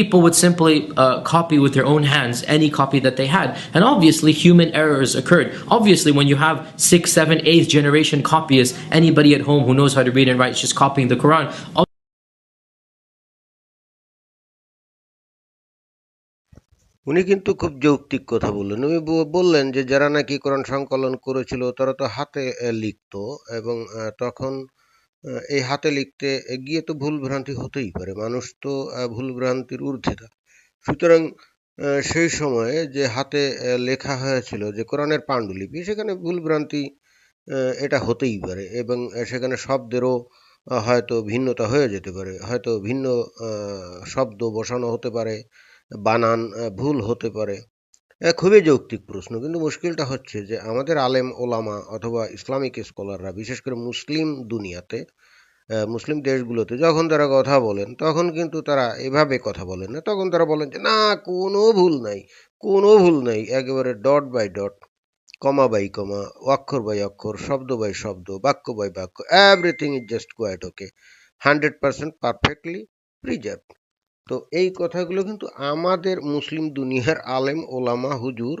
people would simply copy with their own hands any copy that they had. And obviously, human errors occurred. Obviously, when you have 6th, 7th, 8th generation copyists, anybody at home who knows how to read and write is just copying the Quran. উনি কিন্তু খুব যৌক্তিক কথা বললেন। উনি বললেন যে যারা নাকি কোরআন সংকলন করেছিল তারা তো হাতে লিখতো, এবং তখন এই হাতে লিখতে গিয়ে তো ভুল ভ্রান্তি হতেই পারে, মানুষ তো ভুল ভ্রান্তির ঊর্ধ্বে। সুতরাং সেই সময়ে যে হাতে লেখা হয়েছিল যে কোরআনের পাণ্ডুলিপি, সেখানে ভুল ভ্রান্তি এটা হতেই পারে, এবং সেখানে শব্দেরও হয়তো ভিন্নতা হয়ে যেতে পারে, হয়তো ভিন্ন শব্দ বসানো হতে পারে, বানান ভুল হতে পারে। খুবই যৌক্তিক প্রশ্ন, কিন্তু মুশকিলটা হচ্ছে যে আমাদের আলেম ওলামা অথবা ইসলামিক স্কলাররা, বিশেষ করে মুসলিম দুনিয়াতে, মুসলিম দেশগুলোতে যখন তারা কথা বলেন, তখন কিন্তু তারা এভাবে কথা বলেন না। তখন তারা বলেন যে না, কোনো ভুল নাই, কোনো ভুল নাই, একেবারে dot by dot, comma by comma, অক্ষর বাই অক্ষর, শব্দ বাই শব্দ, বাক্য বাই বাক্য, everything is just quite okay, 100% perfectly preserve. তো এই কথাগুলো কিন্তু আমাদের মুসলিম দুনিয়ার আলেম ওলামা হুজুর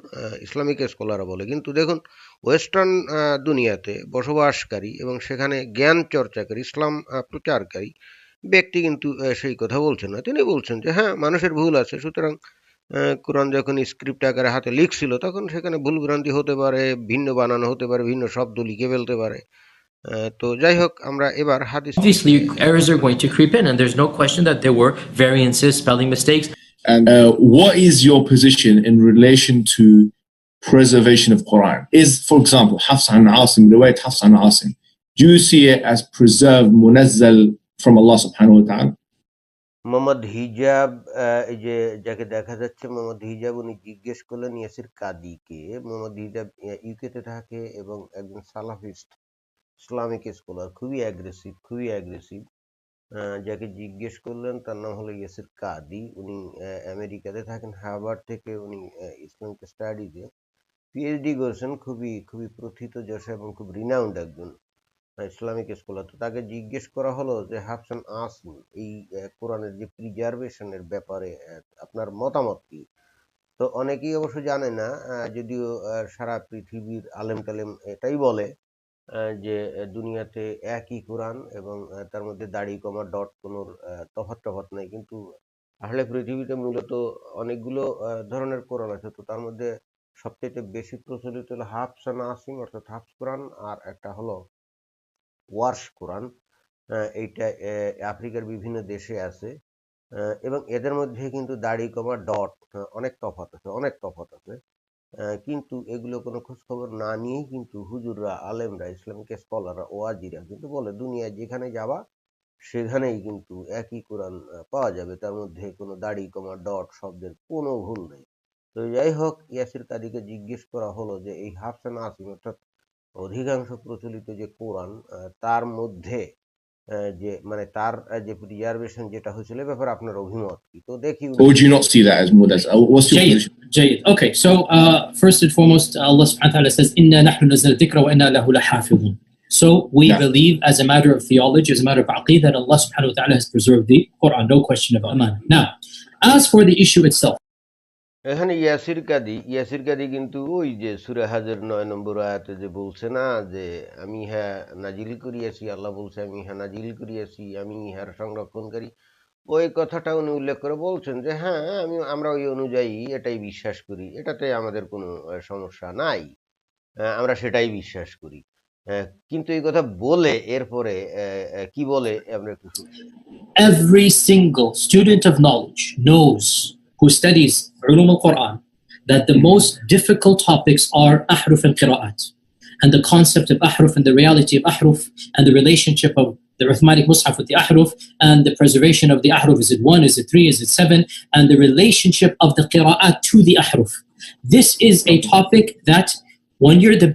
ইসলামিক স্কলাররা বলে, কিন্তু দেখুন ওয়েস্টার্ন দুনিয়াতে বসবাসকারী এবং সেখানে জ্ঞান চর্চাকারী, ইসলাম প্রচারকারী ব্যক্তি কিন্তু সেই কথা বলছেন না। তিনি বলছেন যে হ্যাঁ, মানুষের ভুল আছে, সুতরাং কোরআন যখন স্ক্রিপ্ট আকারে হাতে লিখছিল তখন সেখানে ভুল ভ্রান্তি হতে পারে, ভিন্ন বানানো হতে পারে, ভিন্ন শব্দ লিখে ফেলতে পারে। তো যাই হোক, আমরা এবার হাদিস। Obviously, errors are going to creep in, and there's no question that there were variances, spelling mistakes. And what is your position in relation to preservation of Quran? Is, for example, Hafs an Asim, riwayat Hafs an Asim, do you see it as preserved, munazzal from Allah subhanahu wa ta'ala? Mohammad হিজাব, এই যে যাকে দেখা যাচ্ছে মোহাম্মদ হিজাব, উনি জিজ্ঞেস করলেন ইয়াসির কাদিকে। মোহাম্মদ হিজাব ইউকেতে থাকে এবং একজন সালাফিস্ট ইসলামিক স্কলার, খুবই অ্যাগ্রেসিভ। যাকে জিজ্ঞেস করলেন তার নাম হলো ইয়াসির কাদি। উনি আমেরিকাতে থাকেন, হার্ভার্ড থেকে উনি ইসলামিক স্টাডিজে পিএইচডি করেছেন। খুবই প্রথিতযশা এবং খুব রিনাউন্ড একজন ইসলামিক স্কলার। তো তাকে জিজ্ঞেস করা হলো যে হাফসান আসিম, এই কোরআনের যে প্রিজার্ভেশনের ব্যাপারে আপনার মতামত কি? তো অনেকেই অবশ্য জানে না, যদিও সারা পৃথিবীর আলেম টালেম এটাই বলে যে দুনিয়াতে একই কোরআন, এবং তার মধ্যে দাড়ি কমা ডট কোনো তফাৎ নাই। কিন্তু আসলে পৃথিবীতে মূলত অনেকগুলো ধরনের কোরআন আছে। তো তার মধ্যে সবচেয়ে বেশি প্রচলিত হলো হাফসান আসিম, অর্থাৎ হাফস কোরআন, আর একটা হলো ওয়ার্শ কোরআন। এইটা আফ্রিকার বিভিন্ন দেশে আছে, এবং এদের মধ্যে কিন্তু দাড়ি কমা ডট অনেক তফাৎ আছে। কিন্তু এগুলো কোনো খোঁজখবর না নিয়েই কিন্তু হুজুররা, আলেমরা, ইসলামিক স্কলাররা, ওয়াজিরা কিন্তু বলে দুনিয়ায় যেখানে যাবা সেখানেই কিন্তু একই কোরআন পাওয়া যাবে, তার মধ্যে কোনো দাড়ি কমা ডট শব্দের কোনো ভুল নেই। তো যাই হোক, ইয়াসির কাদিকে জিজ্ঞেস করা হলো যে এই হাফসান আসিম, অর্থাৎ অধিকাংশ প্রচলিত যে কোরআন, তার মধ্যে যে মানে তার যে প্রিজার্ভেশন যেটা হয়েছিল, ব্যাপারে আপনার অভিমত কি? তো দেখি। Or would you not see that as mudas? What's your position? Jayid. Okay, so first and foremost, Allah subhanahu wa ta'ala says, Inna nahnu nazzalna dhikra wa inna lahu lahafidhun. So we believe, as a matter of theology, as a matter of aqeedah, that Allah subhanahu wa ta'ala has preserved the Quran, no question about it. Now, as for the issue itself, এখানে ইয়াসির কাদি কিন্তু ওই যে সূরা হাজর 9 নম্বর আয়াতে যে বলছে না যে আমি ইহা নাজিল করিয়াছি, আল্লাহ বলছে আমি ইহা নাজিল করিয়াছি, আমি ইহার সংরক্ষণকারী, ওই কথাটা উনি উল্লেখ করে বলছেন যে হ্যাঁ, আমরা ওই অনুযায়ী এটাই বিশ্বাস করি, এটাতে আমাদের কোনো সমস্যা নাই, আমরা সেটাই বিশ্বাস করি। কিন্তু এই কথা বলে এরপরে কি বলে আমরা একটু শুনি। Every single student of knowledge knows, who studies ulum al-Quran, that the most difficult topics are ahruf and qira'at, and the concept of ahruf and the reality of ahruf, and the relationship of the Uthmanic Mus'haf with the ahruf, and the preservation of the ahruf. Is it 1? Is it 3? Is it 7? And the relationship of the qira'at to the ahruf. This is a topic that when you're the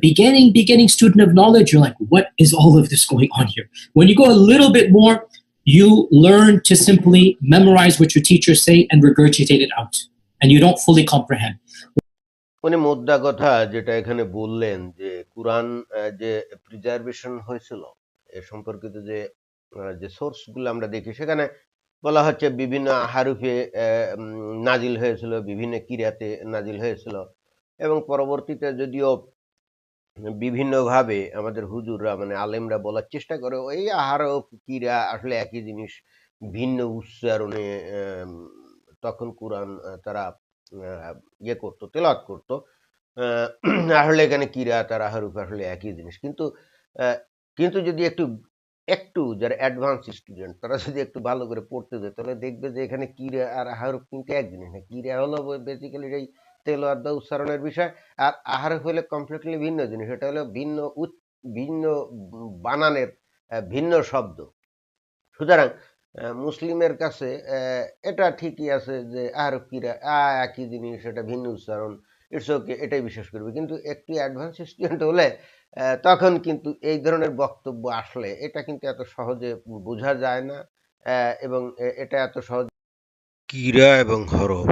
beginning student of knowledge, you're like, what is all of this going on here? When you go a little bit more, you learn to simply memorize what your teachers say and regurgitate it out, and you don't fully comprehend. উনি মোদ্দা কথা যেটা এখানে বললেন যে কুরআন যে preservation হয়েছিল এ সম্পর্কিত যে সোর্সগুলো আমরা দেখি, সেখানে বলা হচ্ছে বিভিন্ন হারুফে নাজিল হয়েছিল, বিভিন্ন কিরাতে নাজিল হয়েছিল, এবং পরবর্তীতে যদিও বিভিন্নভাবে আমাদের হুজুররা মানে আলেমরা বলার চেষ্টা করে ওই আহারফ কিরা আসলে একই জিনিস, ভিন্ন উচ্চারণে তখন কোরআন তারা ইয়ে করতো, তেলাওয়াত করতো। আসলে এখানে কিরাত আর আহারুফ আসলে একই জিনিস, কিন্তু যদি একটু যারা অ্যাডভান্স স্টুডেন্ট তারা যদি একটু ভালো করে পড়তে যায় তাহলে দেখবে যে এখানে কিরা আর আহারুফ কিন্তু এক জিনিস না। কিরা হলো বেসিক্যালি এই তেলাওয়াত বা উচ্চারণের বিষয়, আর আহারুফ হলে কমপ্লিটলি ভিন্ন জিনিস, এটা হলো ভিন্ন বানানের ভিন্ন শব্দ। সুতরাং মুসলিমের কাছে এটা ঠিকই আছে যে আহারুফ কিরা একই জিনিস, এটা ভিন্ন উচ্চারণ, ইটস ওকে, এটাই বিশ্বাস করবে। কিন্তু একটু অ্যাডভান্স স্টুডেন্ট হলে তখন কিন্তু এই ধরনের বক্তব্য আসলে এটা কিন্তু এত সহজে বোঝা যায় না, এবং এটা এত সহজ কিরা এবং হরফ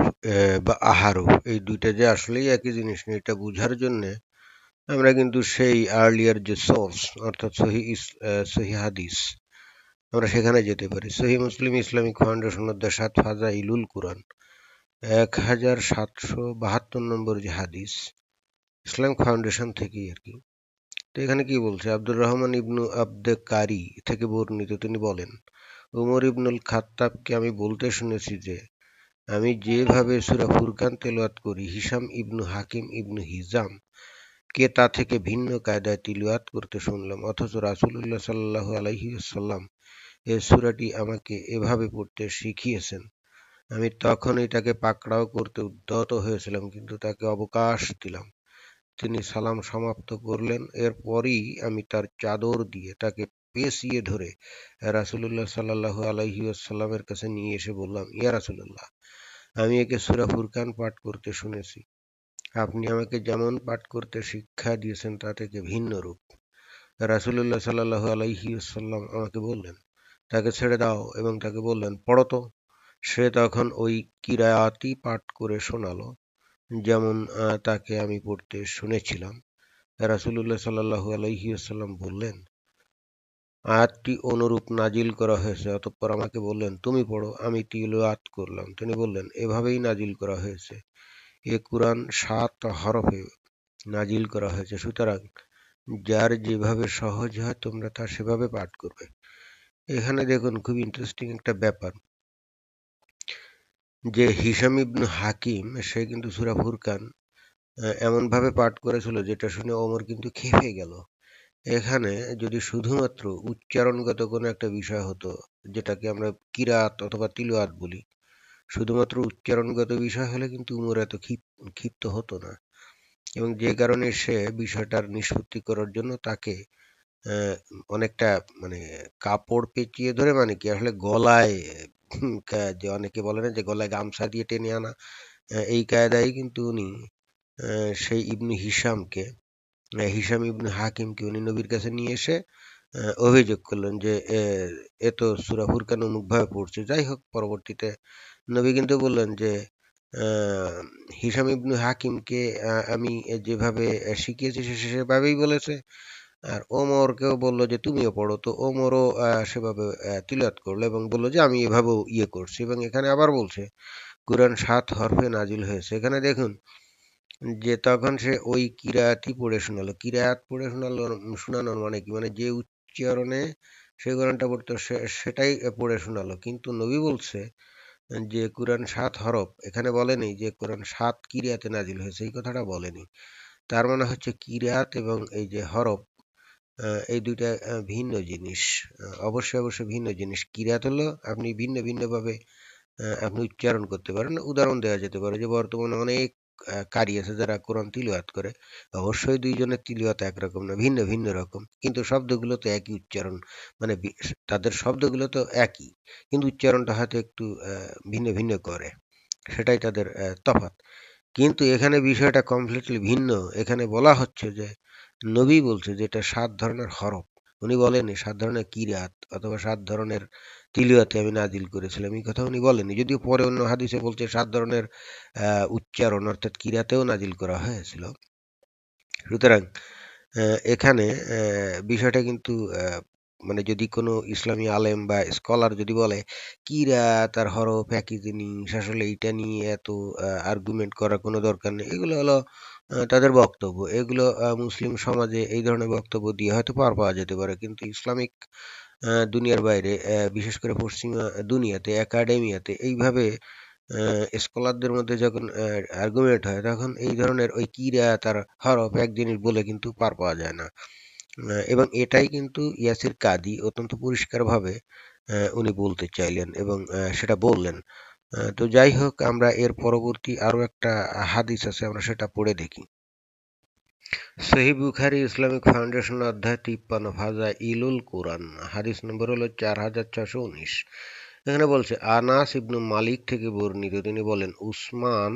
বা আহারফ এই দুইটা যে আসলেই একই জিনিস না এটা বোঝার জন্য আমরা কিন্তু সেই আর্লিয়ার যে সোর্স অর্থাৎ সহি হাদিস আমরা সেখানে যেতে পারি। সহি মুসলিম ইসলামিক ফাউন্ডেশন অধ্যায় 7 ফাজাইলুল কুরআন 1772 নম্বর যে হাদিস, ইসলামিক ফাউন্ডেশন থেকেই আর কি। তো এখানে কি বলছে, আব্দুর রহমান ইবনু আব্দে কারি থেকে বর্ণিত, তিনি বলেন, উমর ইবনুল খাত্তাবকে আমি বলতে শুনেছি যে আমি যেভাবে সূরা ফুরকান তেলাওয়াত করি হিশাম ইবনু হাকিম ইবনু হিজাম কে তা থেকে ভিন্ন কায়দায় তিলাওয়াত করতে শুনলাম, অথচ রাসূলুল্লাহ সাল্লাল্লাহু আলাইহি ওয়াসাল্লাম এই সূরাটি আমাকে এভাবে পড়তে শিখিয়েছেন। আমি তখনই তাকে পাকড়াও করতে উদ্যত হয়েছিলাম, কিন্তু তাকে অবকাশ দিলাম। তিনি সালাম সমাপ্ত করলেন, এরপরই আমি তার চাদর দিয়ে তাকে পেঁচিয়ে ধরে রাসূলুল্লাহ সাল্লাল্লাহু আলাইহি ওয়াসাল্লামের কাছে নিয়ে এসে বললাম, ইয়া রাসূলুল্লাহ, আমি একে সূরা ফুরকান পাঠ করতে শুনেছি। আপনি আমাকে যেমন পাঠ করতে শিক্ষা দিয়েছেন তা থেকে ভিন্ন রূপ। রাসূলুল্লাহ সাল্লাল্লাহু আলাইহি ওয়াসাল্লাম আমাকে বললেন, তাকে ছেড়ে দাও, এবং তাকে বললেন, পড়ো তো। সে তখন ওই কিরাআতই পাঠ করে শোনালো যেমন তাকে আমি পড়তে শুনেছিলাম। রাসূলুল্লাহ সাল্লাল্লাহু আলাইহি ওয়াসাল্লাম বললেন, আয়াতটি অনুরূপ নাজিল করা হয়েছে। অতঃপর আমাকে বললেন, তুমি পড়ো। আমি তিলাওয়াত করলাম। তিনি বললেন, এভাবেই নাজিল করা হয়েছে। এ কুরআন 7 হরফে নাজিল করা হয়েছে, সুতরাং যার যেভাবে সহজ হয় তোমরা তা সেভাবে পাঠ করবে। এখানে দেখুন খুব ইন্টারেস্টিং একটা ব্যাপার, যে হিশাম ইবনু হাকিম সে কিন্তু সূরা ফুরকান এমনভাবে পাঠ করেছিল যেটা শুনে ওমর কিন্তু খেপে গেল। এখানে যদি শুধুমাত্র উচ্চারণগত কোনো একটা বিষয় হতো, যেটাকে আমরা কিরাত অথবা তিলাওয়াত বলি, শুধুমাত্র উচ্চারণগত বিষয় হলে কিন্তু উমর এত ক্ষিপ্ত হতো না, এবং যে কারণে সে বিষয়টার নিষ্পত্তি করার জন্য তাকে অনেকটা মানে কাপড় পেঁচিয়ে ধরে, মানে কি আসলে গলায় যে অনেকে বলে না যে গলায় গামছা দিয়ে টেনে আনা, এই কায়দায় কিন্তু উনি সেই ইবনু হিশাম ইবনু হাকিমকে উনি নবীর কাছে নিয়ে এসে অভিযোগ করলেন যে এ তো সূরা ফুরকান অমুকভাবে পড়ছে। যাই হোক, পরবর্তীতে নবী কিন্তু বললেন যে হিশাম ইবনু হাকিমকে আমি যেভাবে শিখিয়েছি সে সেভাবেই বলেছে, আর ওমরকেও বললো যে তুমিও পড়ো। তো ওমরও সেভাবে তিলাওয়াত করলো এবং বললো যে আমি এভাবেও ইয়ে করছি। এবং এখানে আবার বলছে কুরআন 7 হরফে নাজিল হয়েছে। এখানে দেখুন যে তখন সে ওই কিরাআতই পড়ে শোনালো। কিরাআত পড়ে শোনানোর মানে কি, মানে যে উচ্চারণে সে কোরআনটা পড়তো সেটাই পড়ে শোনালো। কিন্তু নবী বলছে যে কুরআন 7 হরফ, এখানে বলেনি যে কুরআন 7 কিরাআতে নাজিল হয়েছে, এই কথাটা বলেনি। তার মানে হচ্ছে কিরাআত এবং এই যে হরফ এই দুইটা ভিন্ন জিনিস। অবশ্যই ভিন্ন জিনিস। কিরাআত হলো আপনি ভিন্নভাবে আপনি উচ্চারণ করতে পারেন। উদাহরণ দেওয়া যেতে পারে যে বর্তমানে অনেক কারি আছে যারা কোরআন তিলাওয়াত করে। অবশ্যই দুইজনের তিলাওয়াত একরকম না, ভিন্ন রকম। কিন্তু শব্দগুলো তো একই উচ্চারণ, মানে তাদের শব্দগুলো তো একই, কিন্তু উচ্চারণটা হয়তো একটু ভিন্ন করে। সেটাই তাদের তফাৎ। কিন্তু এখানে বিষয়টা কমপ্লিটলি ভিন্ন। এখানে বলা হচ্ছে যে নবী বলছে যে এটা 7 ধরনের হরফ। উনি বলেননি 7 ধরনের কিরাত অথবা 7 ধরনের তিলাওয়াতে আমি নাজিল করেছিলাম, এই কথা উনি বলেননি। যদিও পরে অন্য হাদিসে বলছে 7 ধরনের উচ্চারণ অর্থাৎ কিরাতেও নাজিল করা হয়েছিল। সুতরাং এখানে বিষয়টা কিন্তু মানে যদি কোনো ইসলামী আলেম বা স্কলার যদি বলে কিরাত আর হরফ একই জিনিস, আসলে এটা নিয়ে এত আর্গুমেন্ট করার কোনো দরকার নেই, এগুলো হলো তাদের বক্তব্য। এগুলো মুসলিম সমাজে এই ধরনের বক্তব্য দিয়ে হয়তো পার পাওয়া যেতে পারে, কিন্তু ইসলামিক দুনিয়ার বাইরে বিশেষ করে পশ্চিমা দুনিয়াতে একাডেমিয়াতে এইভাবে স্কলারদের মধ্যে যখন আর্গুমেন্ট হয়, তখন এই ধরনের ওই কিরাত আর হরফ এক জিনিস বলে কিন্তু পার পাওয়া যায় না। এবং এটাই কিন্তু ইয়াসির কাদি অত্যন্ত পরিষ্কারভাবে উনি বলতে চাইলেন এবং সেটা বললেন। তো যাই হোক, আমরা এর পরবর্তী আরো একটা হাদিস আছে, আমরা সেটা পড়ে দেখি। সহিহ বুখারী ইসলামিক ফাউন্ডেশন অধ্যায় 53 ফাজা ইলুল কোরআন, হাদিস নম্বর হলো 4619। এখানে বলছে আনাস ইবনু মালিক থেকে বর্ণিত, তিনি বলেন উসমান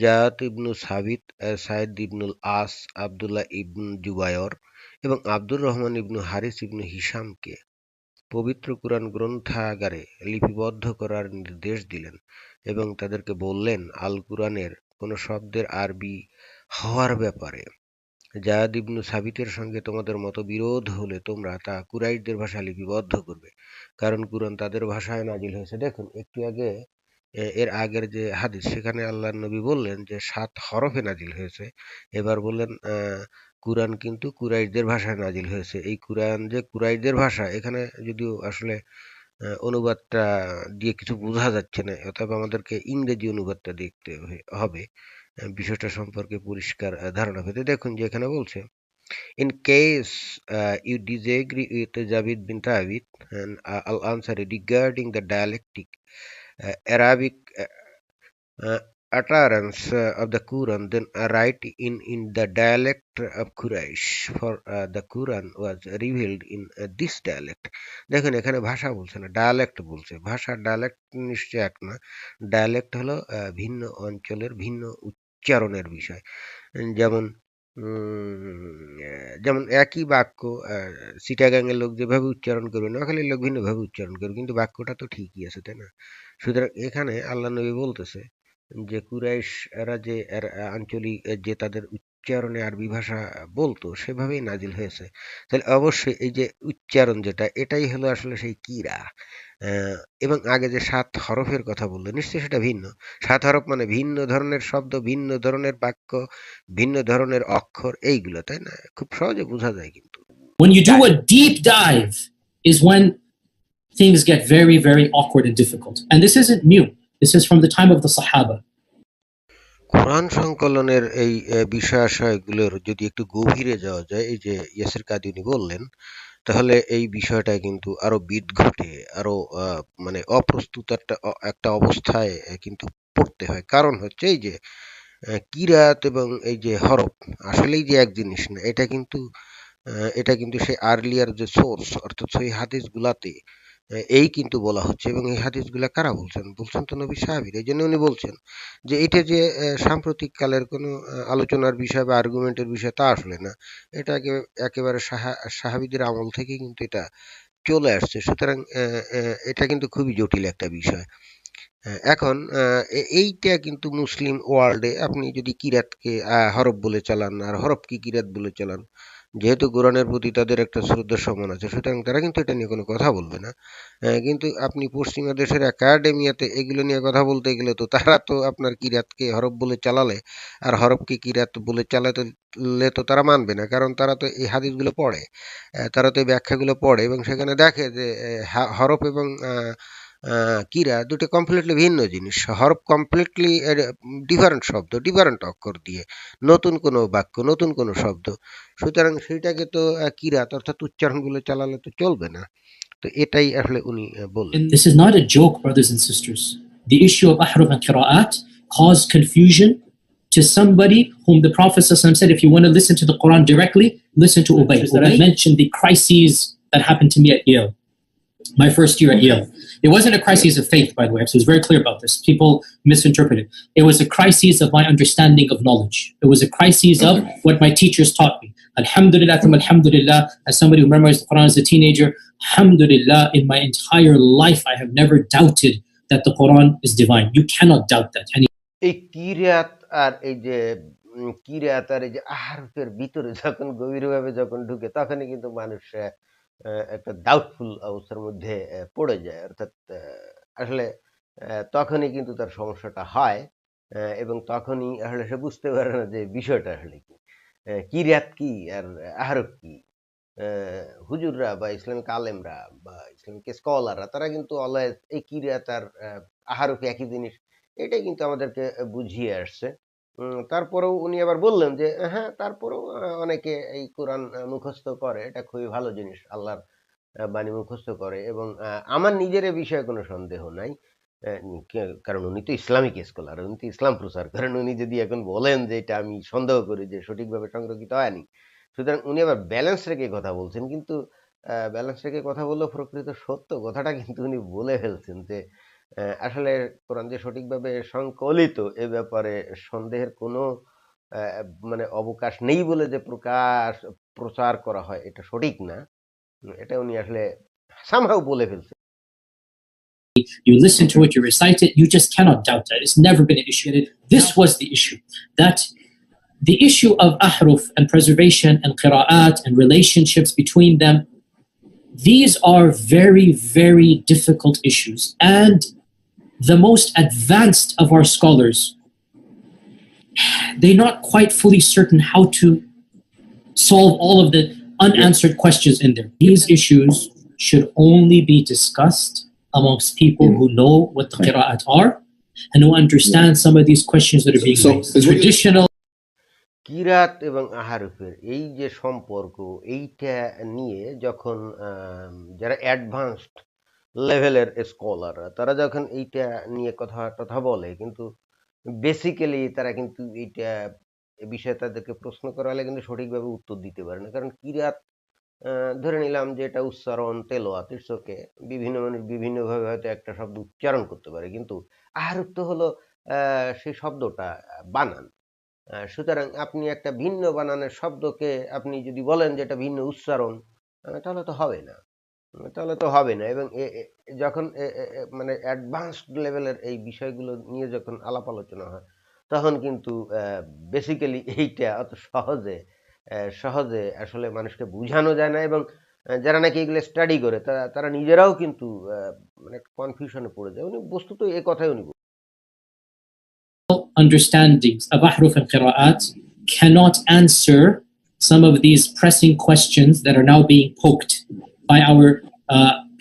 জায়াত ইবনু সাবিত, সাইদ ইবনুল আস, আব্দুল্লাহ ইবন জুবায়র এবং আব্দুর রহমান ইবনু হারিস ইবনু হিশামকে পবিত্র কুরআন গ্রন্থাগারে লিপিবদ্ধ করার নির্দেশ দিলেন এবং তাদেরকে বললেন আল কুরআনের কোন শব্দের আরবি হওয়ার ব্যাপারে জায়াদ ইবনু সাবিতের সঙ্গে তোমাদের মতবিরোধ হলে তোমরা তা কুরাইশদের ভাষায় লিপিবদ্ধ করবে, কারণ কুরআন তাদের ভাষায় নাজিল হয়েছে। দেখুন, একটু আগে এর আগের যে হাদিস, সেখানে আল্লাহর নবী বললেন যে 7 হরফে নাজিল হয়েছে। এবার বললেন কুরআন কিন্তু কুরাইশদের ভাষায় নাজিল হয়েছে। এই কুরআন যে কুরাইশদের ভাষা, এখানে যদিও আসলে অনুবাদটা দিয়ে কিছু বোঝা যাচ্ছে না, অতএব আমাদেরকে ইংরেজি অনুবাদটা দেখতে হবে বিষয়টা সম্পর্কে পরিষ্কার ধারণা পেতে। দেখুন যে এখানে বলছে in case you disagree with Javid bin Thabit, and I'll answer regarding the dialectic Arabic utterance of the Quran, then write in the dialect of Quraysh, for the Quran was revealed in this dialect. দেখুন, এখানে ভাষা বলছে না, dialect বলছে। ভাষা dialect নিশ্চয় এক না। ডায়ালেক্ট হলো ভিন্ন অঞ্চলের ভিন্ন উচ্চারণের বিষয়। যেমন যেমন একই বাক্য চিটাগাংয়ের লোক যেভাবে উচ্চারণ করবে, নোয়াখালীর লোক ভিন্নভাবে উচ্চারণ করবে, কিন্তু বাক্যটা তো ঠিকই আছে, তাই না? সুতরাং এখানে আল্লাহ নবী বলতেছে যে কুরাইশরা যে আঞ্চলিক যে তাদের উচ্চারণে আরবি ভাষা বলতো, সেভাবেই নাজিল হয়েছে। তাহলে অবশ্যই এই যে উচ্চারণ যেটা, এটাই হলো আসলে সেই কিরা। এবং আগে যে 7 হরফের কথা বললো, নিশ্চয়ই সেটা ভিন্ন। 7 হরফ মানে ভিন্ন ধরনের শব্দ, ভিন্ন ধরনের বাক্য, ভিন্ন ধরনের অক্ষর, এইগুলো, তাই না? খুব সহজে বোঝা যায় কিন্তু। When you do a deep dive is when things get very, very awkward and difficult. And this isn't new. This is from the time of the Sahaba. কোরআন সংকলনের এই বিষয়াশয়গুলোর যদি একটু গভীরে যাওয়া যায়, এই যে ইয়াসির কাদি উনি বললেন, তাহলে এই বিষয়টা কিন্তু আরো বিদঘুটে, আরো মানে অপ্রস্তুত একটা অবস্থায় কিন্তু পড়তে হয়। কারণ হচ্ছে এই যে কিরাত এবং এই যে হরফ আসলেই যে এক জিনিস না, এটা কিন্তু সেই আর্লিয়ার যে সোর্স, অর্থাৎ সেই হাদিস গুলাতে এই কিন্তু বলা হচ্ছে। এবং এই হাদিসগুলা কারা বলছেন? বলছেন তো নবী সাহাবীরা। এই জন্য উনি বলছেন যে এটা যে সাম্প্রতিক কালের কোনো আলোচনার বিষয় বা আর্গুমেন্টের বিষয়, তা আসলে না। এটা একেবারে সাহাবীদের আমল থেকে কিন্তু এটা চলে আসছে। সুতরাং এটা কিন্তু খুবই জটিল একটা বিষয়। এখন এইটা কিন্তু মুসলিম ওয়ার্ল্ডে আপনি যদি কিরাতকে হরফ বলে চালান আর হরফকে কিরাত বলে চালান, যেহেতু কোরআনের প্রতি তাদের একটা শ্রদ্ধা সম্মান আছে, সুতরাং তারা কিন্তু এটা নিয়ে কোনো কথা বলবে না। কিন্তু আপনি পশ্চিমা দেশের একাডেমিয়াতে এগুলো নিয়ে কথা বলতে গেলে তো তারা তো আপনার কিরাতকে হরফ বলে চালালে আর হরফকে কিরাত বলে চালাতে তো তারা মানবে না, কারণ তারা তো এই হাদিসগুলো পড়ে, তারা তো এই ব্যাখ্যাগুলো পড়ে এবং সেখানে দেখে যে হরফ এবং কিরা দুটো কমপ্লিটলি ভিন্ন জিনিস। হরফ কমপ্লিটলি ডিফারেন্ট শব্দ, ডিফারেন্ট অক্ষর দিয়ে নতুন কোনো বাক্য, নতুন কোনো শব্দ। সুতরাং সেইটাকে তো কিরাত অর্থাৎ উচ্চারণগুলো চালালে তো চলবে না। তো এটাই আসলে উনি বললেন। And this is not a joke, brothers and sisters. The issue of ahruf and qira'at caused confusion to somebody whom the Prophet ﷺ said, if you want to listen to the Quran directly, listen to Ubay. I mentioned the crises that happened to me at Yale, my first year at Yale. It wasn't a crisis of faith, by the way, so I was very clear about this. People misinterpreted. It was a crisis of my understanding of knowledge. It was a crisis of what my teachers taught me. Alhamdulillah, alhamdulillah, as somebody who memorized the Quran as a teenager, alhamdulillah, in my entire life, I have never doubted that the Quran is divine. You cannot doubt that. এই কিরাত আর এই যে কিরাত আর এই যে আহরফের ভিতরে যখন গভীরভাবে যখন ঢুকে, তখনই কিন্তু মানুষ একটা ডাউটফুল অবস্থার মধ্যে পড়ে যায়, অর্থাৎ আসলে তখনই কিন্তু তার সমস্যাটা হয়, এবং তখনই আসলে সে বুঝতে পারে না যে বিষয়টা আসলে কি, কিরাত কি আর আহরফ কি। হুজুররা বা ইসলামিক আলেমরা বা ইসলামিক স্কলাররা তারা কিন্তু অলওয়েজ এই কিরাত আর আহরফ একই জিনিস, এটাই কিন্তু আমাদেরকে বুঝিয়ে আসছে। তারপরেও উনি আবার বললেন যে হ্যাঁ, তারপরেও অনেকে এই কোরআন মুখস্থ করে, এটা খুবই ভালো জিনিস, আল্লাহর বাণী মুখস্থ করে, এবং আমার নিজের এ বিষয়ে কোনো সন্দেহ নাই। কারণ উনি তো ইসলামিক স্কলার, উনি তো ইসলাম প্রচার করেন। উনি যদি এখন বলেন যে এটা আমি সন্দেহ করি যে সঠিকভাবে সংরক্ষিত হয়নি, সুতরাং উনি আবার ব্যালেন্স রেখে কথা বলছেন, কিন্তু ব্যালেন্স রেখে কথা বললেও প্রকৃত সত্য কথাটা কিন্তু উনি বলে ফেলছেন যে আসলে কোরআন যে সঠিকভাবে সংকলিত এ ব্যাপারে সন্দেহের কোনো মানে অবকাশ নেই বলে যে প্রচার করা হয় এটা সঠিক না। এটা উনি আসলে সামহাউ বলে ফেলছেন। You listen to it, you recite it, you just cannot doubt that. It's never been an issue. This was the issue. That the issue of ahruf and preservation and qira'at and relationships between them, these are very, very difficult issues. And the most advanced of our scholars, they're not quite fully certain how to solve all of the unanswered questions in there. These issues should only be discussed amongst people who know what the qira'at are and who understand some of these questions that are being raised. Traditional কিরাত এবং আহারুফের এই যে সম্পর্ক, এইটা নিয়ে যখন যারা advanced লেভেলের স্কলাররা তারা যখন এইটা নিয়ে কথা বলে, কিন্তু বেসিক্যালি তারা কিন্তু এইটা বিষয়ে তাদেরকে প্রশ্ন করা হলে কিন্তু সঠিকভাবে উত্তর দিতে পারে না। কারণ কিরাত ধরে নিলাম যে এটা উচ্চারণ, তেলোয়াত, ইটস ওকে, বিভিন্ন মানুষ বিভিন্নভাবে হয়তো একটা শব্দ উচ্চারণ করতে পারে, কিন্তু আহারুফ তো হলো সেই শব্দটা বানান। সুতরাং আপনি একটা ভিন্ন বানানের শব্দকে আপনি যদি বলেন যে এটা ভিন্ন উচ্চারণ, তাহলে তো হবে না, এবং যখন মানে অ্যাডভান্সড লেভেলের এই বিষয়গুলো নিয়ে যখন আলাপ আলোচনা হয়, তখন কিন্তু বেসিক্যালি এইটা অত সহজে আসলে মানুষকে বুঝানো যায় না, এবং যারা নাকি এগুলো স্টাডি করে তারা নিজেরাও কিন্তু মানে কনফিউশনে পড়ে যায়। উনি বস্তুত এ কথাই উনি understandings of ahruf and qira'at cannot answer some of these pressing questions that are now being poked by our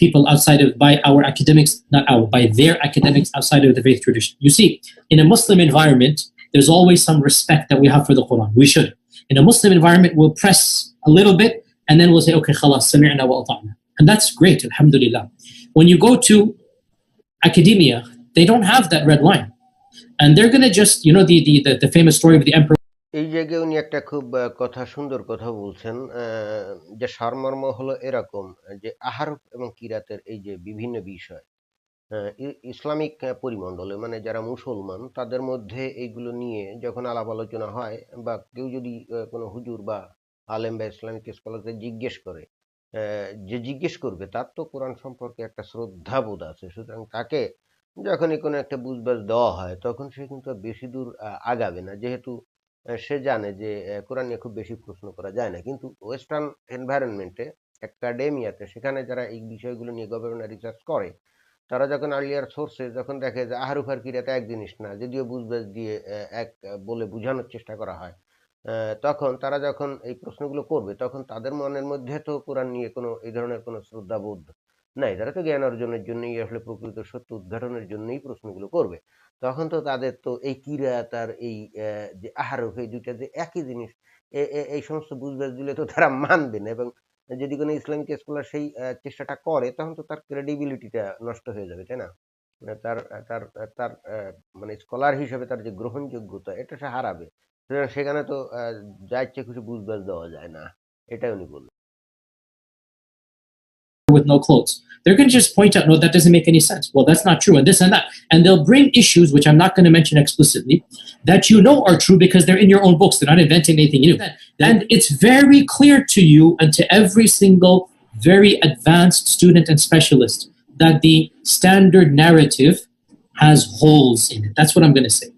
people outside of, by our academics, not our, by their academics outside of the faith tradition. You see, in a Muslim environment, there's always some respect that we have for the Quran. We should. In a Muslim environment, we'll press a little bit and then we'll say, okay, khalas, sami'na wa ata'na. And that's great, alhamdulillah. When you go to academia, they don't have that red line. And they're going to just, you know, the famous story of the emperor. এই জায়গায় উনি একটা খুব সুন্দর কথা বলছেন, যে সারমর্ম হলো এরকম যে আহারফ এবং কিরাতের এই যে বিভিন্ন বিষয় ইসলামিক পরিমণ্ডলে, মানে যারা মুসলমান তাদের মধ্যে এইগুলো নিয়ে যখন আলাপ আলোচনা হয়, বা কেউ যদি কোনো হুজুর বা আলেম বা ইসলামিক স্কলারকে জিজ্ঞেস করে, যে জিজ্ঞেস করবে তার তো কোরআন সম্পর্কে একটা শ্রদ্ধাবোধ আছে, সুতরাং তাকে যখনই কোনো একটা বুঝবাজ দেওয়া হয় তখন সে কিন্তু বেশি দূর আগাবে না, যেহেতু সে জানে যে কোরআন নিয়ে খুব বেশি প্রশ্ন করা যায় না। কিন্তু ওয়েস্টার্ন এনভায়রনমেন্টে, একাডেমিয়াতে, সেখানে যারা এই বিষয়গুলো নিয়ে গবেষণা রিসার্চ করে, তারা যখন আর্লিয়ার সোর্সে যখন দেখে যে আহরুফ আর কিরাত এক জিনিস না, যদিও বুঝবাজ দিয়ে এক বলে বোঝানোর চেষ্টা করা হয়, তখন তারা যখন এই প্রশ্নগুলো করবে তখন তাদের মনের মধ্যে তো কোরআন নিয়ে কোনো এই ধরনের কোনো শ্রদ্ধাবোধ নাই, তারা তো জ্ঞান অর্জনের জন্যই আসলে প্রকৃত সত্য উদ্ঘাটনের জন্যই প্রশ্নগুলো করবে। তখন তো তাদের তো এই কিরাত আর এই যে আহরুফ, এই দুইটা যে একই জিনিস, এই সমস্ত বুঝবাজ দিলে তো তারা মানবে না, এবং যদি কোনো ইসলামিক স্কলার সেই চেষ্টাটা করে তখন তো তার ক্রেডিবিলিটিটা নষ্ট হয়ে যাবে, তাই না? তার তার তার মানে স্কলার হিসেবে তার যে গ্রহণযোগ্যতা এটা সে হারাবে। সুতরাং সেখানে তো যা ইচ্ছে খুশি বুঝবাজ দেওয়া যায় না, এটাই উনি বললেন। With no clothes. They're going to just point out, no, that doesn't make any sense. Well, that's not true, and this and that. And they'll bring issues, which I'm not going to mention explicitly, that you know are true because they're in your own books. They're not inventing anything new. And it's very clear to you and to every single very advanced student and specialist that the standard narrative has holes in it. That's what I'm going to say.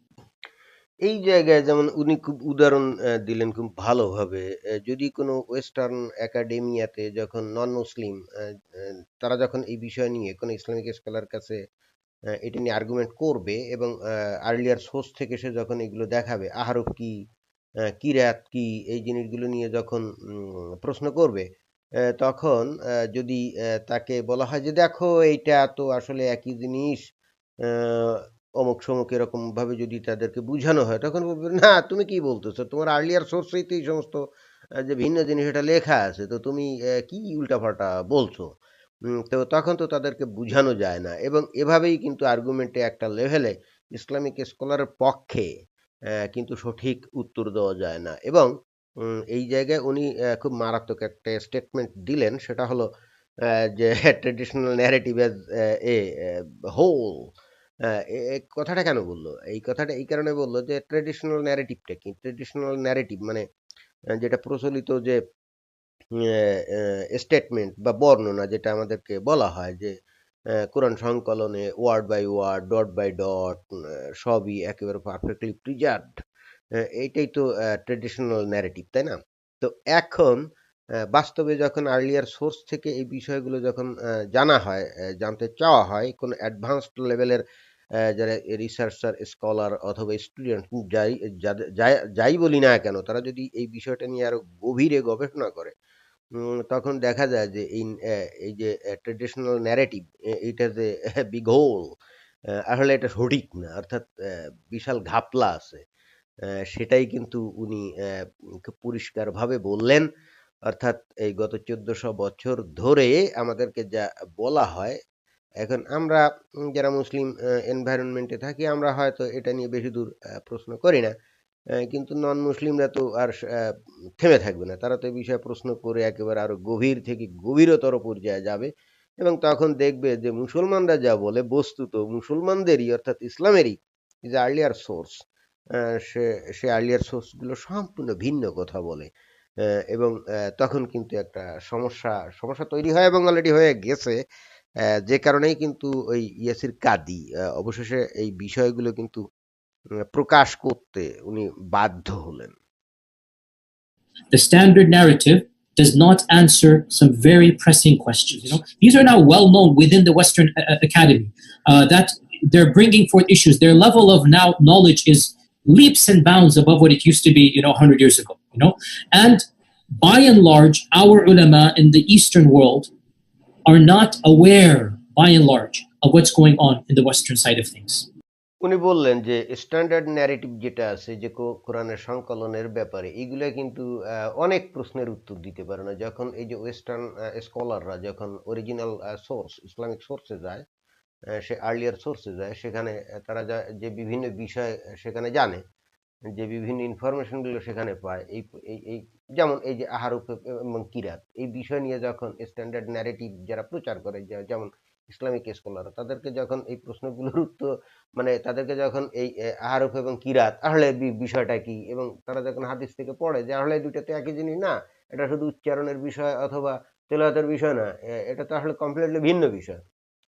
এই জায়গায় যেমন উনি খুব উদাহরণ দিলেন খুব ভালোভাবে। যদি কোনো ওয়েস্টার্ন একাডেমিয়াতে যখন নন মুসলিম তারা যখন এই বিষয় নিয়ে কোনো ইসলামিক স্কলার কাছে এটা নিয়ে আর্গুমেন্ট করবে এবং আর্লিয়ার সোর্স থেকে সে যখন এগুলো দেখাবে, আহরফ কি, কিরাত কি, এই জিনিসগুলো নিয়ে যখন প্রশ্ন করবে, তখন যদি তাকে বলা হয় যে দেখো এইটা তো আসলে একই জিনিস, অমুক সমুক এরকম ভাবে যদি তাদেরকে বুঝানো হয়, তখন বলবে না তুমি কি বলতেছো, তোমার আর্লিয়ার সোর্সেই তো এই সমস্ত যে ভিন্ন জিনিস এটা লেখা আছে, তো তুমি কি উল্টাপাল্টা বলছো। তো তখন তো তাদেরকে বুঝানো যায় না এবং এভাবেই কিন্তু আর্গুমেন্টে একটা লেভেলে ইসলামিক স্কলারের পক্ষে কিন্তু সঠিক উত্তর দেওয়া যায় না এবং এই জায়গায় উনি খুব মারাত্মক একটা স্টেটমেন্ট দিলেন, সেটা হলো যে traditional narrative as a whole. কথাটা কেন বললো, এই কথাটা এই কারণে বললো যে ট্রেডিশনাল ন্যারেটিভটা কি, ট্রেডিশনাল ন্যারেটিভ মানে যেটা প্রচলিত যে স্টেটমেন্ট বা বর্ণনা যেটা আমাদেরকে বলা হয় যে কোরআন সংকলনে word by word, dot by dot, সবই একেবারে পারফেক্টলি প্রিজার্ভড, এইটাই তো ট্রেডিশনাল ন্যারেটিভ, তাই না? তো এখন বাস্তবে যখন আর্লিয়ার সোর্স থেকে এই বিষয়গুলো যখন জানা হয়, জানতে চাওয়া হয় কোনো অ্যাডভান্সড লেভেলের যারা রিসার্চার, স্কলার অথবা স্টুডেন্ট যাই যাই বলি না কেন, তারা যদি এই বিষয়টা নিয়ে আরো গভীরে গবেষণা করে, তখন দেখা যায় যে এই যে ট্রেডিশনাল ন্যারেটিভ এইটা যে বিগ হোল, আসলে এটা সঠিক না, অর্থাৎ বিশাল ঘাপলা আছে। সেটাই কিন্তু উনি খুব পরিষ্কারভাবে বললেন। অর্থাৎ এই গত ১৪০০ বছর ধরে আমাদেরকে যা বলা হয়, এখন আমরা যারা মুসলিম এনভায়রনমেন্টে থাকি, আমরা হয়তো এটা নিয়ে বেশি দূর প্রশ্ন করি না। কিন্তু নন মুসলিমরা তো আর থেমে থাকবে না। তারা তো এই বিষয়ে প্রশ্ন করে একেবারে আরো গভীর থেকে গভীরতর পর্যায়ে যাবে এবং তখন দেখবে যে মুসলমানরা যা বলে বস্তুত মুসলমানদেরই অর্থাৎ ইসলামেরই যে আর্লিয়ার সোর্স, সে সে আর্লিয়ার সোর্সগুলো সম্পূর্ণ ভিন্ন কথা বলে। এবং তখন কিন্তু একটা সমস্যা তৈরি হয় এবং অলরেডি হয়ে গেছে। যে কারণেই কিন্তু ওই ইয়াসির কাদি অবশেষে এই বিষয়গুলো কিন্তু প্রকাশ করতে উনি বাধ্য হলেন। The standard narrative does not answer some very pressing questions. You know, these are now well known within the Western Academy that they're bringing forth issues. Their level of now knowledge is leaps and bounds above what it used to be, 100 years ago. And by and large, our ulama in the Eastern world are not aware, by and large, of what's going on in the Western side of things. উনি বললেন যে standard narrative যেটা আছে যে কোরআনের সংকলনের ব্যাপারে, এগুলো কিন্তু অনেক প্রশ্নের উত্তর দিতে পারে না। যখন এই যে ওয়েস্টার্ন স্কলাররা যখন অরিজিনাল সোর্স ইসলামিক সোর্সে যায়, সে আর্লিয়ার সোর্সে যায়, সেখানে তারা যে বিভিন্ন বিষয় সেখানে জানে, যে বিভিন্ন ইনফরমেশনগুলো সেখানে পায়, এই এই এই যেমন এই যে আহারুফ এবং কিরাত এই বিষয় নিয়ে যখন স্ট্যান্ডার্ড ন্যারেটিভ যারা প্রচার করে, যেমন ইসলামিক স্কলার, তাদেরকে যখন এই প্রশ্নগুলোর উত্তর মানে তাদেরকে যখন এই আহারুফ এবং কিরাত আসলে বিষয়টা কি, এবং তারা যখন হাদিস থেকে পড়ে যে আসলে দুইটা তো একই জিনিস না, এটা শুধু উচ্চারণের বিষয় অথবা তেলাওয়াতের বিষয় না, এটা তো আসলে কমপ্লিটলি ভিন্ন বিষয়,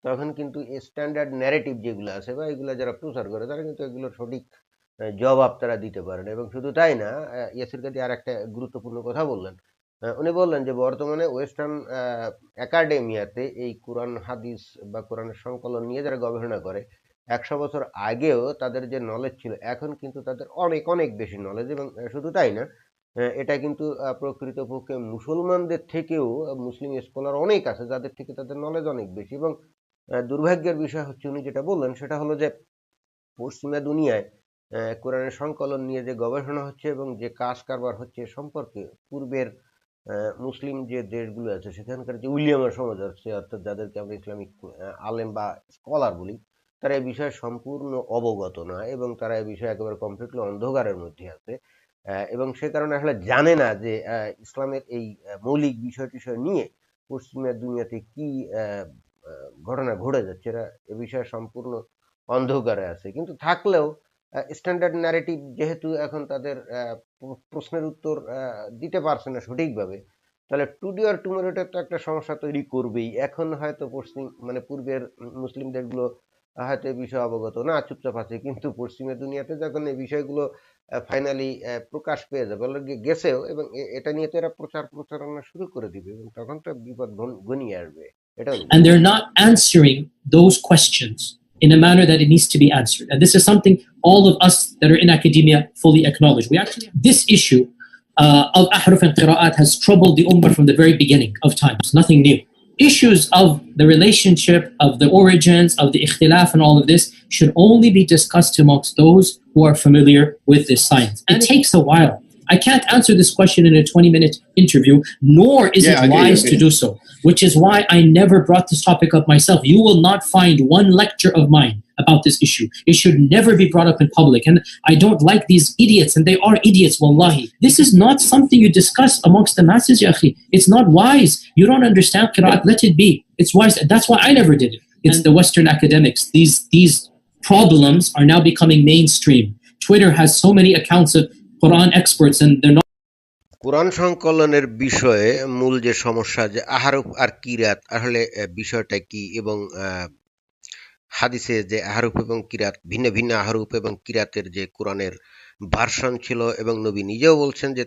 তখন কিন্তু স্ট্যান্ডার্ড ন্যারেটিভ যেগুলো আছে বা এগুলো যারা প্রচার করে তারা কিন্তু এগুলোর সঠিক জবাব তারা দিতে পারেন। এবং শুধু তাই না, ইয়াসির কাদি আর একটা গুরুত্বপূর্ণ কথা বললেন। উনি বললেন যে বর্তমানে ওয়েস্টার্ন একাডেমিয়াতে এই কোরআন হাদিস বা কোরআনের সংকলন নিয়ে যারা গবেষণা করে, ১০০ বছর আগেও তাদের যে নলেজ ছিল এখন কিন্তু তাদের অনেক অনেক বেশি নলেজ। এবং শুধু তাই না, এটা কিন্তু প্রকৃতপক্ষে মুসলমানদের থেকেও মুসলিম স্কলার অনেক আছে যাদের থেকে তাদের নলেজ অনেক বেশি। এবং দুর্ভাগ্যের বিষয় হচ্ছে উনি যেটা বললেন সেটা হলো যে পশ্চিমা দুনিয়ায় কোরআনের সংকলন নিয়ে যে গবেষণা হচ্ছে এবং যে কাজ কারবার হচ্ছে সম্পর্কে পূর্বের মুসলিম যে দেশগুলো আছে সেখানকার যে উলিয়ামা সমাজ আছে, অর্থাৎ যাদেরকে আমরা ইসলামিক আলেম বা স্কলার বলি, তারা এই বিষয়ে সম্পূর্ণ অবগত না এবং তারা এই বিষয়ে একেবারে কমপ্লিটলি অন্ধকারের মধ্যে আছে। এবং সে কারণে আসলে জানে না যে ইসলামের এই মৌলিক বিষয় টিষয় নিয়ে পশ্চিমা দুনিয়াতে কি ঘটনা ঘটে যাচ্ছে, এরা এ বিষয়ে সম্পূর্ণ অন্ধকারে আছে। কিন্তু থাকলেও স্ট্যান্ডার্ড ন্যারেটিভ যেহেতু এখন তাদের প্রশ্নের উত্তর দিতে পারছে না সঠিকভাবে, তাহলে টুডে আর টুমোরোটা তো একটা সমস্যা তৈরি করবেই। এখন হয়তো পশ্চিম মানে পূর্বের মুসলিম দেশগুলো হয়তো এই বিষয়ে অবগত না, চুপচাপ আছে, কিন্তু পশ্চিমের দুনিয়াতে যখন এই বিষয়গুলো ফাইনালি প্রকাশ পেয়ে যাবে, অলরেডি গেছেও, এবং এটা নিয়ে তো এরা প্রচারণা শুরু করে দিবে, এবং তখন তো বিপদ ঘনিয়ে আসবে, এটাও নিশ্চিত। And they're not answering those questions in a manner that it needs to be answered. And this is something all of us that are in academia fully acknowledge. We actually, this issue of ahruf and qira'at has troubled the ummah from the very beginning of times, nothing new. Issues of the relationship, of the origins, of the ikhtilaf and all of this should only be discussed amongst those who are familiar with this science. It takes a while. I can't answer this question in a 20-minute interview, nor is Yeah, it I get you, wise okay. to do so, which is why I never brought this topic up myself. You will not find one lecture of mine about this issue. It should never be brought up in public. And I don't like these idiots, and they are idiots, wallahi. This is not something you discuss amongst the masses, ya akhi. It's not wise. You don't understand qira'at, let it be. It's wise. That's why I never did it. It's the Western academics. These problems are now becoming mainstream. Twitter has so many accounts of Quran experts, and they're not. কোরআন সংকলনের বিষয়ে মূল যে সমস্যা, যে আহারুফ আর কিরাত আসলে বিষয়টা কি, এবং হাদিসে যে আহারুফ এবং কিরাত ভিন্ন ভিন্ন আহারুফ এবং কিরাতের যে কোরআনের ভার্সন ছিল, এবং নবী নিজেও বলছেন যে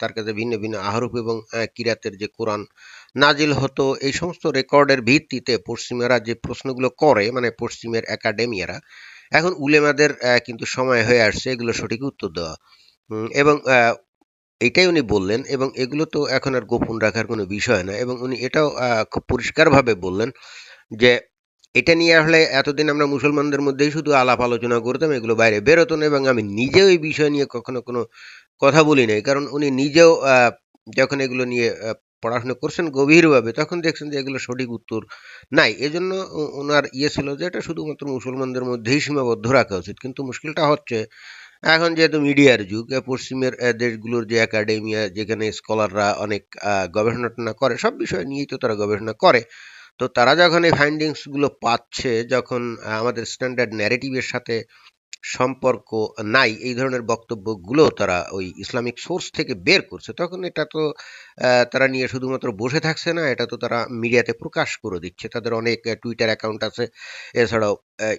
তার কাছে ভিন্ন ভিন্ন আহারুফ এবং কিরাতের যে কোরআন নাজিল হতো, এই সমস্ত রেকর্ডের ভিত্তিতে পশ্চিমারা যে প্রশ্নগুলো করে, মানে পশ্চিমের একাডেমিয়ারা, এখন উলেমাদের কিন্তু সময় হয়ে আসছে এগুলো সঠিক উত্তর দেওয়া। এবং এইটাই উনি বললেন, এবং এগুলো তো এখন আর গোপন রাখার কোনো বিষয় না, এবং উনি এটাও খুব পরিষ্কারভাবে বললেন যে এটা নিয়ে আসলে এতদিন আমরা মুসলমানদের মধ্যেই শুধু আলাপ আলোচনা করতাম, এগুলো বাইরে বেরোতো না, এবং আমি নিজেও এই বিষয় নিয়ে কখনো কোনো কথা বলি নাই, কারণ উনি নিজেও যখন এগুলো নিয়ে পড়াশোনা করছেন গভীরভাবে, তখন দেখছেন যে এগুলো সঠিক উত্তর নাই। এজন্য ওনার ছিল যে এটা শুধুমাত্র মুসলমানদের মধ্যেই সীমাবদ্ধ রাখা উচিত। কিন্তু মুশকিলটা হচ্ছে, এখন যেহেতু মিডিয়ার যুগ, পশ্চিমের দেশগুলোর যে একাডেমিয়া, যেখানে স্কলাররা অনেক গবেষণা করে, সব বিষয় নিয়েই তো তারা গবেষণা করে, তো তারা যখন এই ফাইন্ডিংস গুলো পাচ্ছে, যখন আমাদের স্ট্যান্ডার্ড ন্যারেটিভের সাথে সম্পর্ক নাই, এই ধরনের বক্তব্যগুলো তারা ওই ইসলামিক সোর্স থেকে বের করছে, তখন এটা তো তারা নিয়ে শুধুমাত্র বসে থাকছে না, এটা তো তারা মিডিয়াতে প্রকাশ করে দিচ্ছে। তাদের অনেক টুইটার অ্যাকাউন্ট আছে, এছাড়াও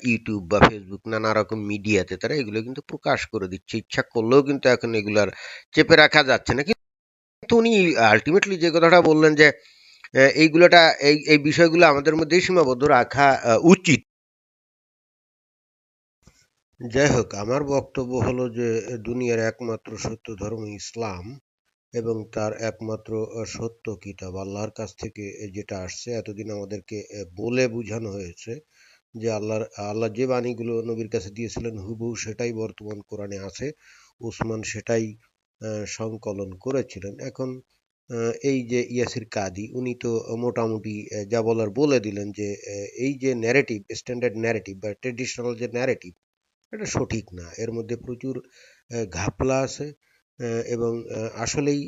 ইউটিউব বা ফেসবুক, নানা রকম মিডিয়াতে তারা এগুলো কিন্তু প্রকাশ করে দিচ্ছে। ইচ্ছা করলেও কিন্তু এখন এগুলার চেপে রাখা যাচ্ছে না। কিন্তু উনি আলটিমেটলি যে কথাটা বললেন যে এইগুলোটা এই বিষয়গুলো আমাদের মধ্যেই সীমাবদ্ধ রাখা উচিত। যাই হোক, আমার বক্তব্য হলো যে দুনিয়ার একমাত্র সত্য ধর্ম ইসলাম, এবং তার একমাত্র সত্য কিতাব আল্লাহর কাছ থেকে যেটা আসছে। এতদিন আমাদেরকে বলে বুঝানো হয়েছে যে আল্লাহ যে বাণীগুলো নবীর কাছে দিয়েছিলেন হুবহু সেটাই বর্তমান কোরআনে আছে, উসমান সেটাই সংকলন করেছিলেন। এখন এই যে ইয়াসির কাদি, উনি তো মোটামুটি যা বলার বলে দিলেন যে এই যে ন্যারেটিভ, স্ট্যান্ডার্ড ন্যারেটিভ বা ট্রেডিশনাল যে ন্যারেটিভ, এটা সঠিক না, এর মধ্যে প্রচুর ঘাপলা আছে, এবং আসলেই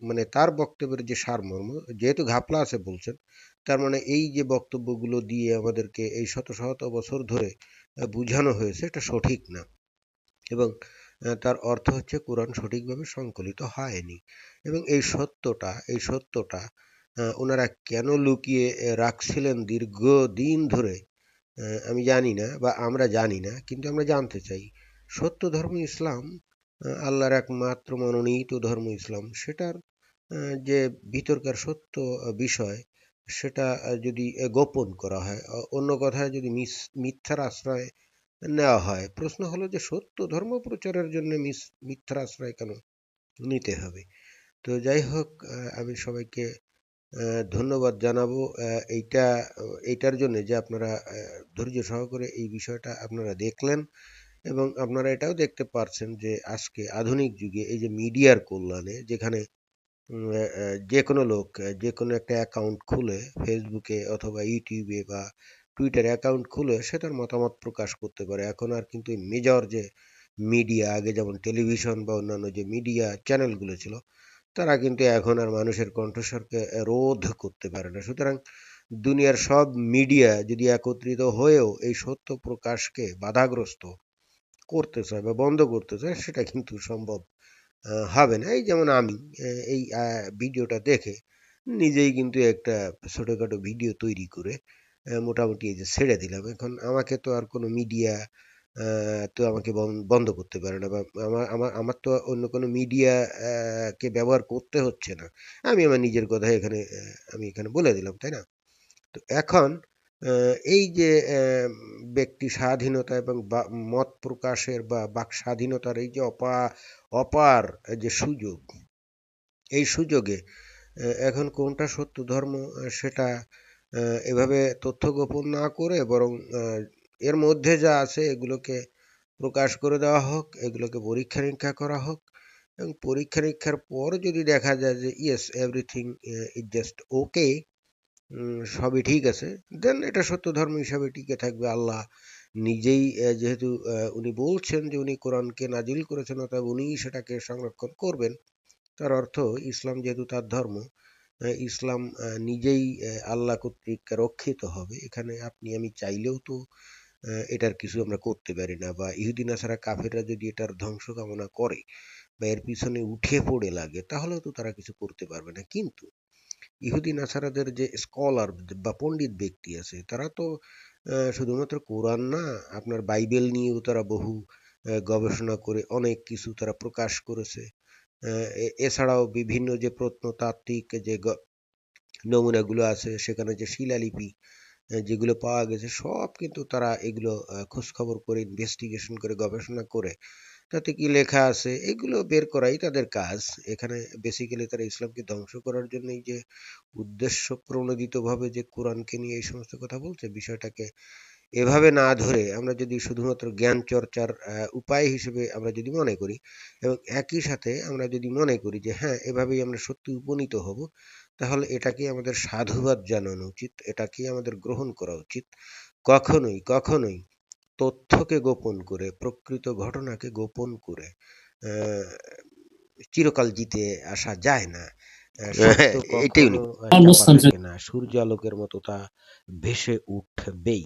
মানে তার বক্তব্যের যে সারমর্ম, যেহেতু ঘাপলা আছে বলছেন, তার মানে এই যে বক্তব্যগুলো দিয়ে আমাদেরকে এই শত শত বছর ধরে বুঝানো হয়েছে, এটা সঠিক না, এবং তার অর্থ হচ্ছে কোরআন সঠিকভাবে সংকলিত হয়নি। এবং এই সত্যটা ওনারা কেন লুকিয়ে রাখছিলেন দীর্ঘদিন ধরে, আমি জানি না, বা আমরা জানি না, কিন্তু আমরা জানতে চাই। সত্য ধর্ম ইসলাম, আল্লাহর একমাত্র মনোনীত ধর্ম ইসলাম, সেটার যে ভিতরকার সত্য বিষয়, সেটা যদি গোপন করা হয়, অন্য কথায় যদি মিথ্যার আশ্রয় নেওয়া হয়, প্রশ্ন হলো যে সত্য ধর্ম প্রচারের জন্য মিথ্যার আশ্রয় কেন নিতে হবে? তো যাই হোক, আমি সবাইকে ধন্যবাদ জানাবো এইটার জন্য যে আপনারা ধৈর্য সহকারে এই বিষয়টা আপনারা দেখলেন, এবং আপনারা এটাও দেখতে পারছেন যে আজকে আধুনিক যুগে এই যে মিডিয়ার কল্যাণে, যেখানে যে কোনো লোক যে কোনো একটা অ্যাকাউন্ট খুলে ফেসবুকে অথবা ইউটিউবে বা টুইটারে অ্যাকাউন্ট খুলে সে তার মতামত প্রকাশ করতে পারে। এখন আর কিন্তু মেজর যে মিডিয়া, আগে যেমন টেলিভিশন বা অন্যান্য যে মিডিয়া চ্যানেলগুলো ছিল, তারা কিন্তু এখন আর মানুষের কণ্ঠস্বরকে রোধ করতে পারে না। সুতরাং দুনিয়ার সব মিডিয়া যদি একত্রিত হয়েও এই সত্য প্রকাশকে বাধাগ্রস্ত করতে চায় বা বন্ধ করতে চায়, সেটা কিন্তু সম্ভব হবে না। এই যেমন আমি এই ভিডিওটা দেখে নিজেই কিন্তু একটা ছোটোখাটো ভিডিও তৈরি করে মোটামুটি এই যে ছেড়ে দিলাম। এখন আমাকে তো আর কোনো মিডিয়া তো আমাকে বন্ধ করতে পারে না, বা আমার তো অন্য কোনো মিডিয়া কে ব্যবহার করতে হচ্ছে না। আমি আমার নিজের কথা এখানে আমি এখানে বলে দিলাম, তাই না? তো এখন এই যে ব্যক্তি স্বাধীনতা এবং মত প্রকাশের বা বাক স্বাধীনতার এই যে অপার যে সুযোগ, এই সুযোগে এখন কোনটা সত্য ধর্ম সেটা এভাবে তথ্য গোপন না করে বরং এর মধ্যে যা আছে এগুলোকে প্রকাশ করে দেওয়া হোক, এগুলোকে পরীক্ষা নিরীক্ষা করা হোক, এবং পরীক্ষা নিরীক্ষার পর যদি দেখা যায় যে yes everything is just okay, সবই ঠিক আছে, দেন এটা সত্য ধর্ম হিসাবে টিকে থাকবে। আল্লাহ নিজেই যেহেতু উনি বলছেন যে উনি কোরআনকে নাজিল করেছেন, অতএব উনিই সেটাকে সংরক্ষণ করবেন। তার অর্থ ইসলাম যেহেতু তার ধর্ম, ইসলাম নিজেই আল্লাহ কর্তৃক রক্ষিত হবে। এখানে আপনি আমি চাইলেও তো এটার কিছু আমরা করতে পারি না, বা ইহুদি নাসারা কাফেররা যদি এটার ধ্বংস কামনা করে বা এর পিছনে উঠে পড়ে লাগে তাহলেও তো তারা কিছু করতে পারবে না। কিন্তু ইহুদি নাসারাদের যে স্কলার বা পণ্ডিত ব্যক্তি আছে তারা তো শুধুমাত্র কোরআন না, আপনার বাইবেল নিয়েও তারা বহু গবেষণা করে অনেক কিছু তারা প্রকাশ করেছে। এছাড়াও বিভিন্ন যে প্রত্নতাত্ত্বিক যে নমুনাগুলো আছে, সেখানে যে শিলালিপি যেগুলো পাওয়া গেছে, সব কিন্তু তারা এগুলো খোঁজ খবর করে ইনভেস্টিগেশন করে গবেষণা করে তাতে কি লেখা আছে এগুলো বের করাই তাদের কাজ। এখানে বেসিক্যালি তারা ইসলামকে ধ্বংস করার জন্যই যে উদ্দেশ্য প্রণোদিতভাবে যে কোরআনকে নিয়ে এই সমস্ত কথা বলছে, বিষয়টাকে এভাবে না ধরে আমরা যদি শুধুমাত্র জ্ঞান চর্চার উপায় হিসেবে আমরা যদি মনে করি, এবং একই সাথে আমরা যদি মনে করি যে হ্যাঁ এভাবেই আমরা সত্যি উপনীত হব, তাহলে এটাকে আমাদের সাধুবাদ জানানো উচিত, এটাকেই আমাদের গ্রহণ করা উচিত। কখনোই কখনোই তথ্যকে গোপন করে, প্রকৃত ঘটনাকে গোপন করে চিরকাল জিতে আসা যায় না। সত্য এটাই উনি কখনো All চাপা Muslims থাকে না, সূর্যালোকের মতো তা ভেসে উঠবেই।